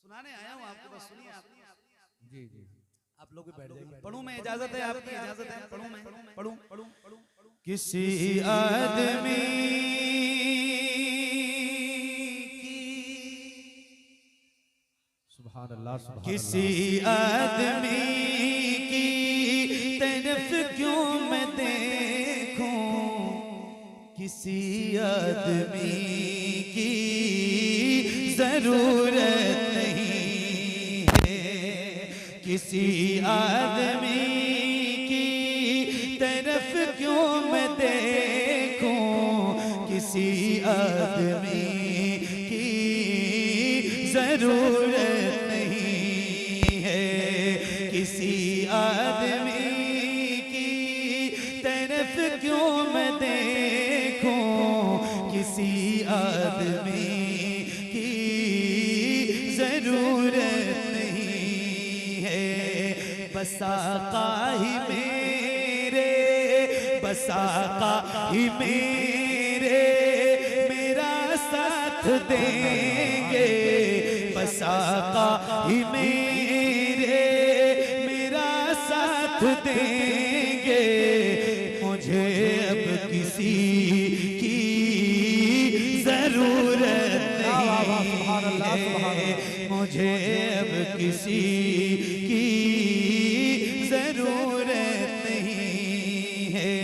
सुनाने आया हूँ आपको, बस सुनिए आप। जी जी आप लोग भी बैठ जाइए। पढ़ूं मैं, इजाजत है आपकी, इजाजत है? पढ़ूं मैं, पढ़ूं पढ़ूं पढ़ूं। किसी आदमी सुभान अल्लाह सुभान किसी आदमी की तरफ क्यों मैं देखूं, किसी आदमी की जरूरत नहीं है, किसी आदमी की तरफ क्यों मैं देखूं, किसी आदमी की जरूरत नहीं है, किसी आदमी की तरफ क्यों मैं देखूं, किसी आदमी की जरूरत नहीं है। बस आका ही मेरे, बस आका ही मेरे मेरा साथ देंगे, बस आका ही मेरे मेरा साथ देंगे, मुझे अब किसी की जरूरत नहीं है, मुझे अब किसी की जरूरत नहीं है।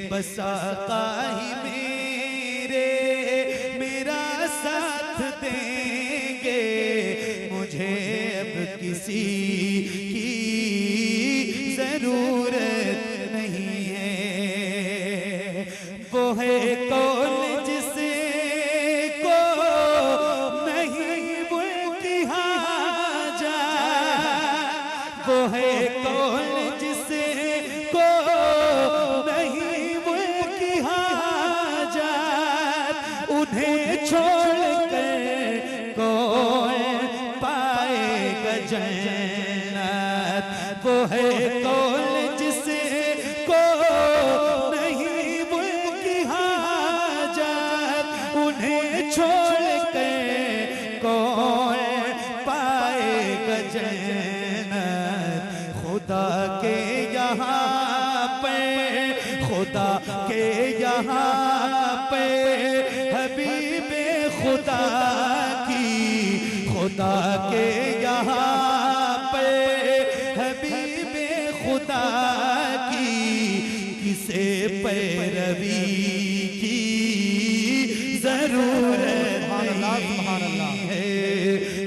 बस आका ही मेरे मेरा साथ देंगे, मुझे अब किसी की जरूरत नहीं है। वो है कौन जिसे को नहीं उनकी हाजा, वो है कौन जिसे को नहीं उनकी हाजा, उन्हें छोड़ कर कौन पाएगा जन्नत, वो है कौन जिसे को नहीं उनकी हाजत, उन्हें छोड़ कर कौन पाएगा जन्नत। खुदा के यहाँ पे, खुदा के यहाँ पे हबीबे खुदा की, खुदा के यहाँ पे हबीबे खुदा की किसे पैरवी की जरूरत नहीं है।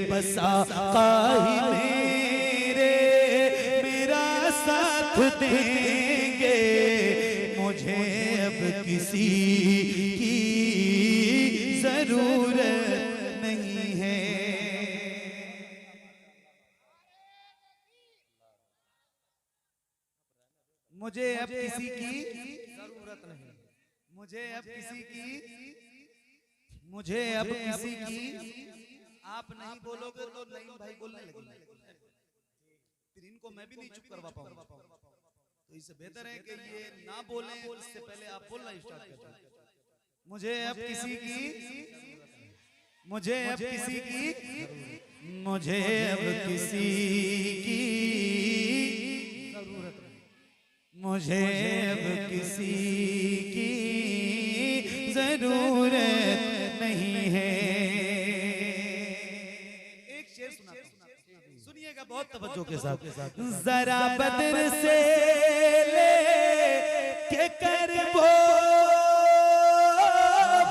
बस आका ही मेरे मेरा साथ देंगे, मुझे अब किसी की जरूरत नहीं है। मुझे अब किसी की जरूरत नहीं, मुझे अब किसी की, मुझे अब किसी की, आप नहीं बोलोगे तो नहीं भाई बोलने लगेंगे, फिर इनको मैं भी नहीं चुप करवा पाऊंगा। तो इससे बेहतर है कि ये ना बोलें, इससे पहले आप बोलना स्टार्ट कर दें। मुझे अब किसी की, मुझे अब किसी की, मुझे अब किसी की जरूरत नहीं, मुझे अब किसी की जरूरत नहीं है। एक शेर सुनाता हूं, सुनिएगा बहुत तवज्जो के साथ। जरा बदर से ले के कर वो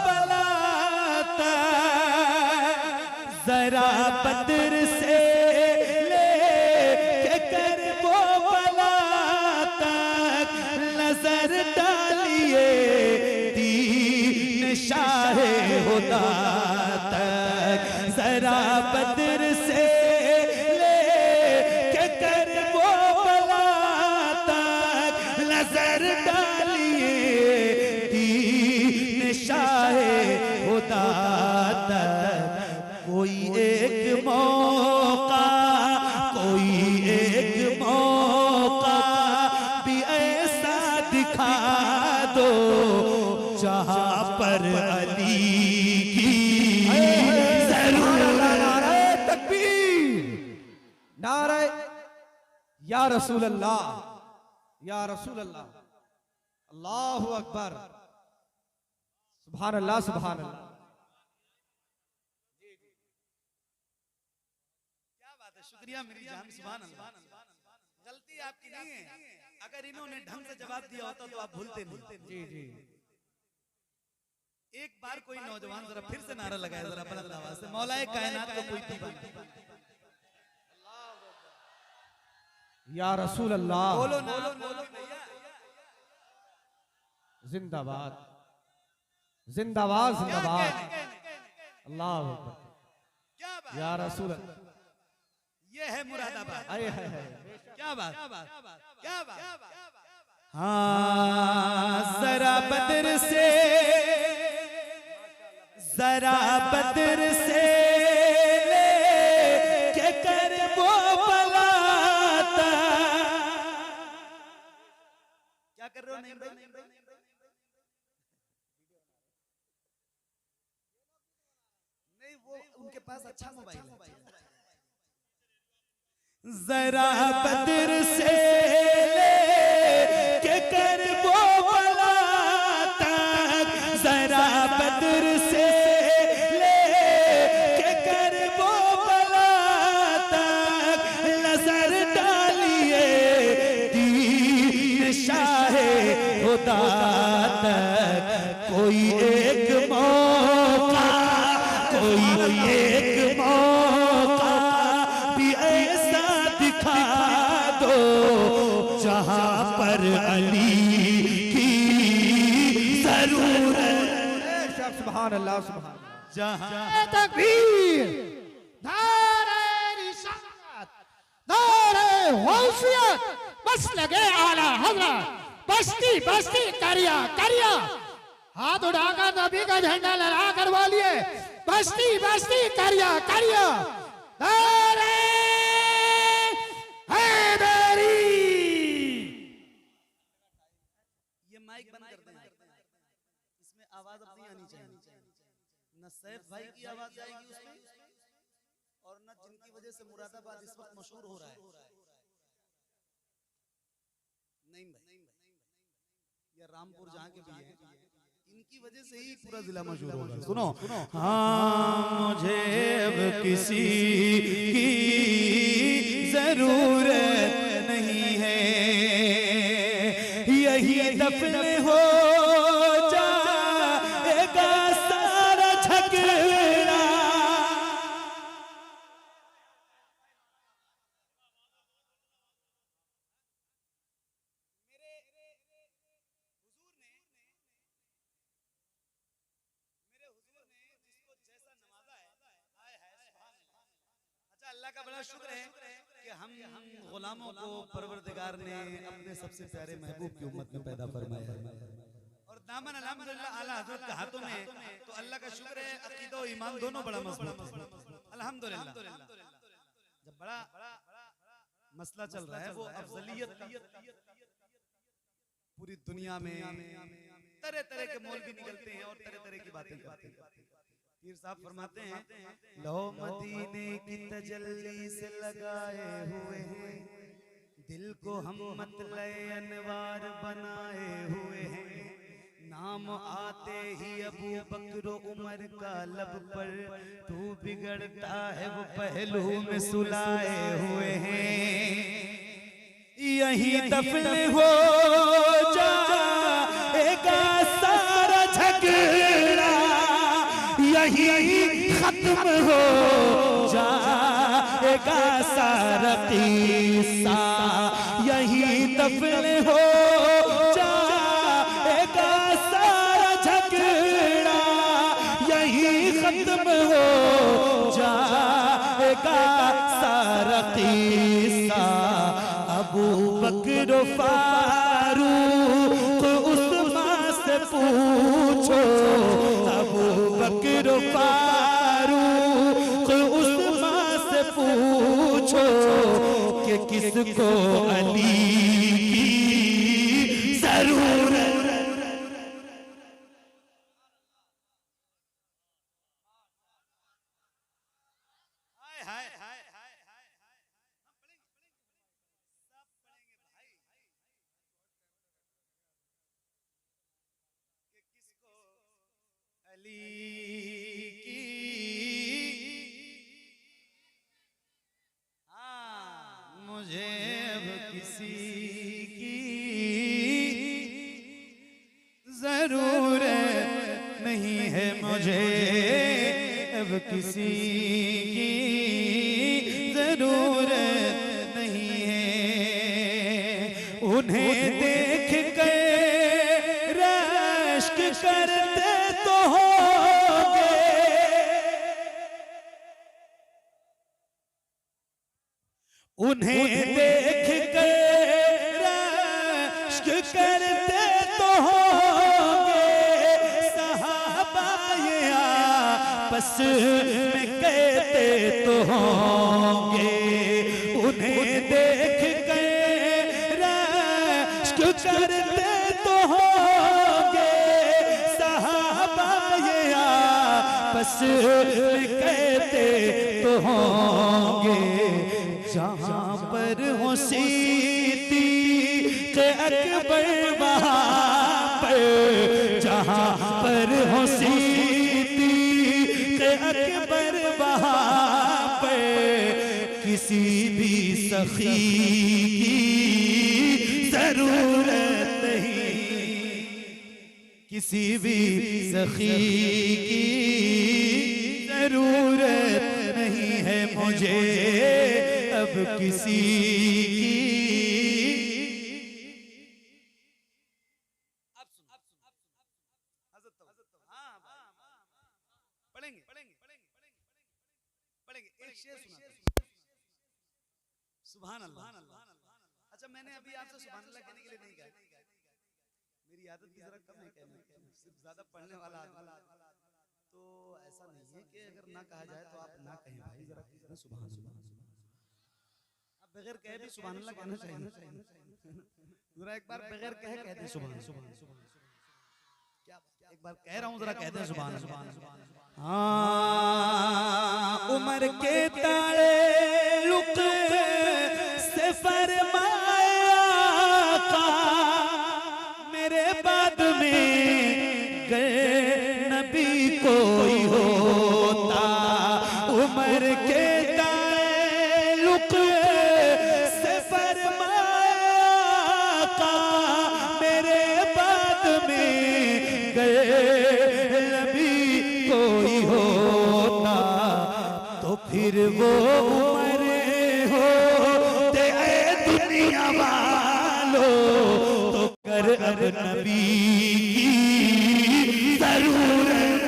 बलाता, जरा बदर से ले के कर वो बलाता, नजर डालिए दीन शाहे खुदा तक, जरा बदर से ले के कर वो बला तक, नजर डालिए दीन शाहे खुदा तक। कोई एक मौका, कोई एक मौका भी ऐसा दिखा दो, जहां पर अली की जरूरत, तकबीर नारे या रसूल अल्लाह, या रसूल अल्लाह, अल्लाहु अकबर, सुभान अल्लाह, सुभान अल्लाह। क्या बात है, शुक्रिया मेरी जान, सुभान अल्लाह। गलती आपकी नहीं है, अगर इन्होंने ढंग से जवाब दिया होता तो आप भूलते नहीं। जी जी। एक बार कोई नौजवान जरा फिर से नारा लगाए जरा बुलंद आवाज से, मौलाए कायनात का कोई दीवाना। या रसूल अल्लाह, बोलो ना, बोलो भैया। जिंदाबाद, जिंदाबाद, जिंदाबाद, अल्लाह अकबर, क्या बात, या रसूल अल्लाह। ये है मुरादाबाद। आए हाय हाय, क्या बात, क्या बात। हाँ जरा बदर से, जरा बदर से के कर वो बलाता। क्या कर रहे हो? नहीं वो उनके पास अच्छा मोबाइल है। जरा बदर से के कर वो बलाता, जरा बदर से के कर वो बलाता, नजर डालिए दीन शाहे खुदा तक, कोई एक मौका, कोई एक मौका भी ऐसा दिखा दो जहां पर अली की जरूरत। सुभान अल्लाह, सुभान अल्लाह। जहां तकबीर, नारे रिसालत, नारे गौसियत, बस लगे आला हजरत, बस्ती बस्ती करिया करिया, हाथ उठाकर नबी का झंडा लहरा कर बोलिए, बस्ती बस्ती करिया करिया, नारे हैदरी। ये माइक बंद कर दें, इसमें आवाज अब नहीं आनी चाहिए। न सैफ भाई की आवाज जाएगी उसमें, और न जिनकी वजह से मुरादाबाद इस वक्त मशहूर हो रहा है। नहीं भाई, या रामपुर जहाँ के भी हैं, इनकी वजह से ही पूरा जिला मशहूर होगा। सुनो, हाँ मुझे अब किसी की जरूरत नहीं है, यही दफन हो जाएगा सारा झगड़ा। अल्लाह का बड़ा शुक्र है कि हम गुलामों को परवरदिगार ने अपने सबसे प्यारे महबूब की उम्मत में पैदा फरमाया है, और दामन अल्हम्दुलिल्लाह आला हज़रत के हाथों में। तो अल्लाह का शुक्र है, अकीदा और ईमान दोनों बड़ा मजबूत है अल्हम्दुलिल्लाह। जब बड़ा मसला चल रहा है, वो अफजलियत पूरी दुनिया में तरह तरह के मौलवी निकलते हैं और तरह तरह की बातें करते हैं। पीर साहब फरमाते हैं, लो मदीने की तजल्ली से लगाए हुए हैं, दिल को हम मतले अनवार बनाए हुए हैं, नाम आते ही अबू बकर उमर का लब पर तू बिगड़ता है वो पहलू में सुलाए हुए हैं, यही दफन हो जाएगा सारा झगड़ा, यही खत्म हो जाएगा सारा किस्सा, यही दफन हो जाएगा सारा झगड़ा, यही खत्म हो जाएगा सारा किस्सा। अबू बकर फारूक उस्मान से पूछो, अबू बकर फारूक उस्मान से पूछो कि किसको अली की जरूरत। अली की मुझे अब किसी की जरूरत नहीं है, मुझे अब किसी की जरूरत नहीं है। उन्हें देख कर रश्क करते तो होंगे, उन्हें देख कर रश्क करते तो होंगे। सहाबा ये आपस में कहते तो होंगे, उन्हें देख कर रश्क करते तो होंगे। सहाबा ये आपस में कहते तो होंगे। जहाँ पर हो सिद्दीक़ अकबर वहाँ पर, जहाँ पर हो सिद्दीक़ अकबर वहाँ पर किसी भी सखी की जरूरत नहीं, किसी भी सखी की जरूरत नहीं है, मुझे अब किसी की। सुभान अल्लाह। अच्छा, मैंने अभी आपसे सुभान अल्लाह कहने के लिए नहीं कहा, मेरी आदत भी जरा कम है कहने की, सिर्फ ज्यादा पढ़ने वाला आदमी, तो ऐसा नहीं है कि अगर ना कहा जाए तो आप ना कहें भाई, जरा सुभान अल्लाह। आप बगैर कहे भी सुभान अल्लाह कहना चाहिए, जरा एक बार बगैर कहे कहते सुभान सुभान। क्या एक बार कह रहा हूँ, जरा कहते हैं सुभान सुभान। हाँ, उमर के ताल्लुक से फरमाया का मेरे बाद में गए नबी कोई होता। उमर के ताल्लुक से फरमाया का मेरे बाद में गए नबी कोई होता, तो फिर वो उमर होते दुनिया वालों, तो कर अब नबी की जरूरत,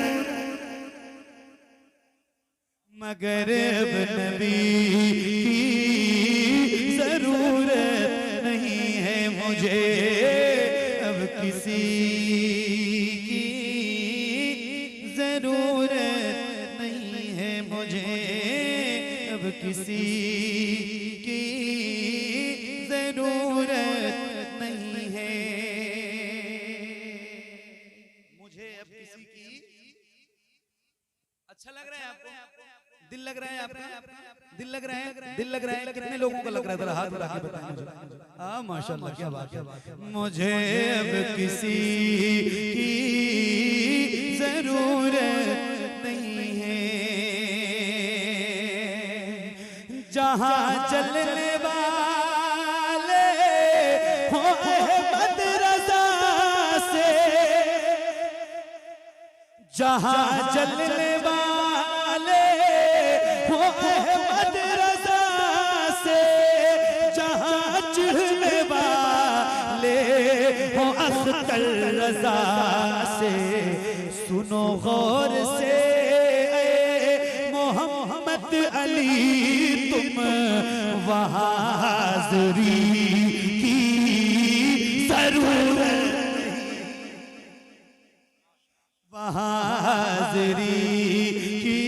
मगर अब नबी की जरूरत नहीं है, मुझे अब किसी की जरूरत नहीं है, मुझे अब किसी की जरूरत नहीं है, मुझे अब किसी की। अच्छा लग रहा है आपको? दिल लग रहा है आपका? दिल लग रहा है? दिल लग रहा है? कितने लोगों का लग रहा है? जरा हाथ उठा के बताएं मुझे। हाँ माशाल्लाह, क्या बात है। मुझे अब किसी की जरूरत नहीं है, जहाँ चलने वाले हो अहमद रज़ा से, जहाँ चलने वाले हो अहमद रज़ा से, जहाँ चिढ़ने वाले हो अख्तर रज़ा से, सुनो गौर से मोहम्मद अली तुम वहाँ हाज़री की जरूरत, वहाँ हाज़री की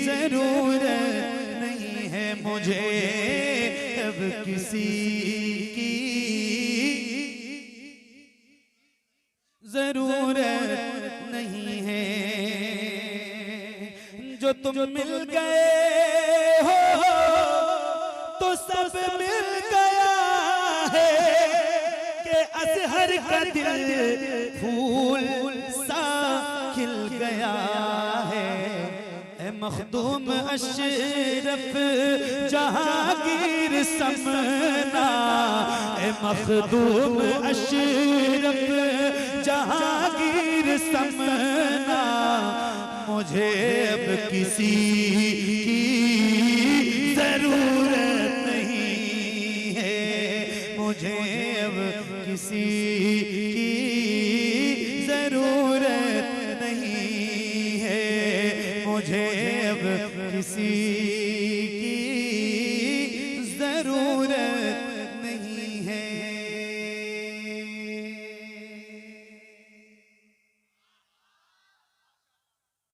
जरूरत नहीं है, मुझे अब किसी की जरूरत नहीं है। जो तुम मिल गए हो तो सब मिल गया है, कि अज़हर का दिल फूल सा खिल मखदूम अशरफ जहांगीर समना, ए मखदूम अशरफ जहांगीर समना, मुझे अब किसी की जरूरत नहीं है, मुझे अब किसी की जरूरत नहीं है, मुझे अब किसी